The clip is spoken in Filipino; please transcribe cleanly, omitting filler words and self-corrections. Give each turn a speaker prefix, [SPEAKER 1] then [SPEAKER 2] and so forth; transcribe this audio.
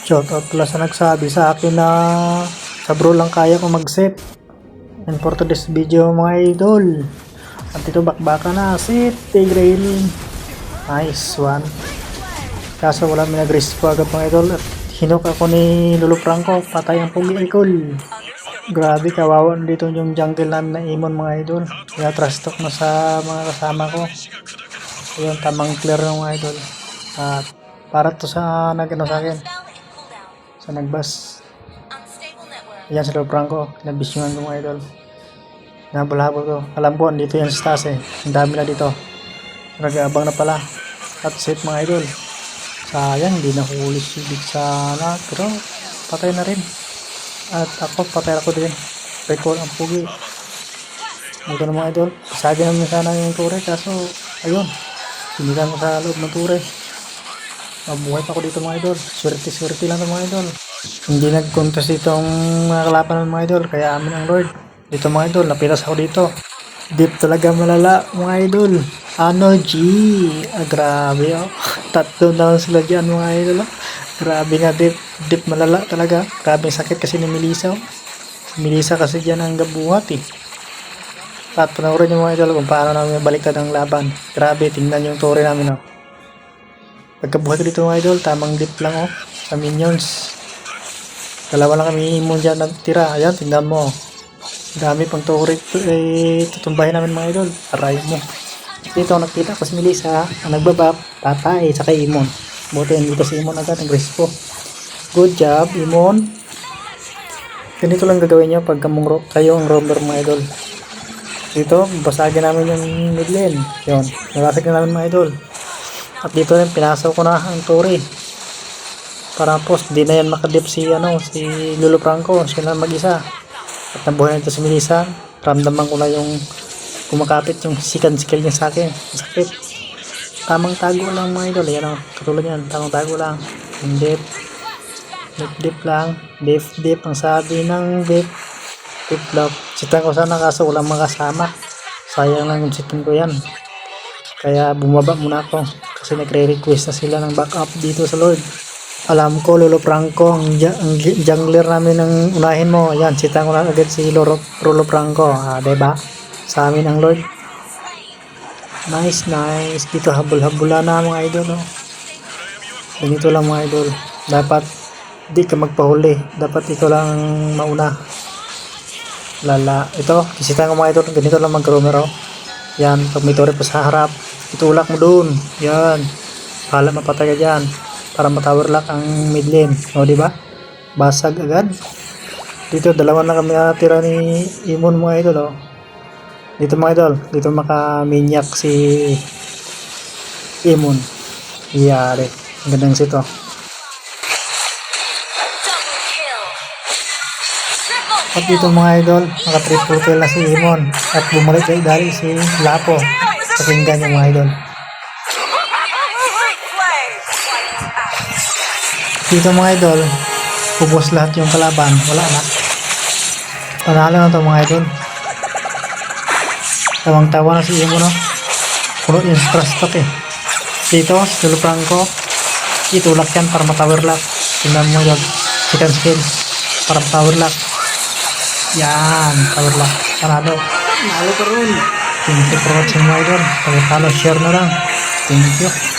[SPEAKER 1] Shoutout pala sa nagsabi sa akin na sa bro lang kaya ko mag-set. And for today's video mga idol, at ito bakbaka na set Tigreal. Nice one. Kaso wala may nag-respawn agad mga idol at hinok ako ni Lolo Franco. Patay ang pugi ikol. Grabe kawawa dito yung jungle namin na Imon mga idol. Kaya trust talk na sa mga kasama ko. Ayun, tamang clear ng mga idol. At para to sa nagano sa akin. Sa nagbas. Ayan si Lolo Franco. Nabisyuhan ko mga idol. Nabulhabol ko. Alam ko, dito yan sa taas eh. Ang dami na dito. Nag-aabang na pala. At safe mga idol. Sayang, hindi nahuli si Big sana. Pero patay na rin. At ako, patay ako din. Recall ang pugi. Ito na mga idol. Pasagin namin sana yung ture. Kaso, ayun. Sinigan ko sa loob ng ture. Mabuhay pa ako dito mga idol. Swerte lang ito mga idol. Hindi nag-contest itong mga kalaban ng mga idol. Kaya amin ang Lord. Dito mga idol, napitas ako dito. Deep talaga malala mga idol. Ano G? Grabe oh. Tatlo na sila dyan mga idol oh. Grabe nga deep malala talaga. Grabe sakit kasi ni Melissa oh. Melissa kasi dyan ang gabuhat eh. At panoorin yung mga idol kung paano namin baliktad ang laban. Grabe, tingnan yung tore namin oh. Pagkabuhat dito mga idol, tamang deep lang oh. Sa minions. Dalawa lang kami imon dyan nagtira. Ayan, tingnan mo. Dami pang tore tutumbahin namin mga idol. Aray mo. Dito nakita ko si Melissa ang nagbabap, patay sa kay Imon. Buti dito si Imon agad ang respo. Good job Imon. Ganito lang gagawin nyo pag kayo ang roamer mga idol. Dito basagin namin yung mid lane. Yun, nabasag na namin mga idol. At dito rin pinasok ko na ang tore. Para post di na yan makadip si Lolo Franco. Siya na mag-isa. At nabuhay nito si Melissa. Ramdaman ko na yung kumakapit yung second skill niya sa akin. Sakit. Tamang tago lang mga idol. Yan o. Katulad yan. Tamang tago lang. Yung dip. Dip lang. Dip. Ang sabi ng dip. Dip lock. Sitan ko sana kaso walang makasama. Sayang lang yung sitan ko yan. Kaya bumaba muna ako. Kasi nagre-request na sila ng backup dito sa Lord. Alam ko Lolo Franco ang jungler namin ang unahin mo. Ayan, sitan ko na agad si Lolo Franco. Diba? Sa amin ang Lord. Nice. Dito habol-habula na mga idol. Oh. Ganito lang mga idol. Dapat di ka magpahuli. Dapat ito lang mauna. Lala. Ito, kisitan ko mga idol. Ganito lang mag-roamer. Oh. Yan, pag may tore pa sa harap, itulak mo dun. Yan. Hala mapatay ka dyan. Para matower lock ang mid lane. O, diba? Basag agad. Dito, dalawa na kami natira ni Imon mga idol. Oh. Dito mga idol. Dito makaminyak si Imon. Iyari. Ang gandang sito. At dito mga idol, naka-triple kill na si Imon. At bumalik kay dali si Lapo. Pakinggan yung mga idol. Dito mga idol, ubos lahat yung kalaban. Wala na. Panalo na ito mga idol. Tawang-tawa na si Imon no? Puno yung stress talk eh. Dito, si Lolo Franco, itulak yan para matower lock. Tingnan mo yung second skill para matower lock. Yan, tower lock. Panalo. Nalo ka ron. Thank you for watching mga idol. Pagkatalo, share na lang. Thank you.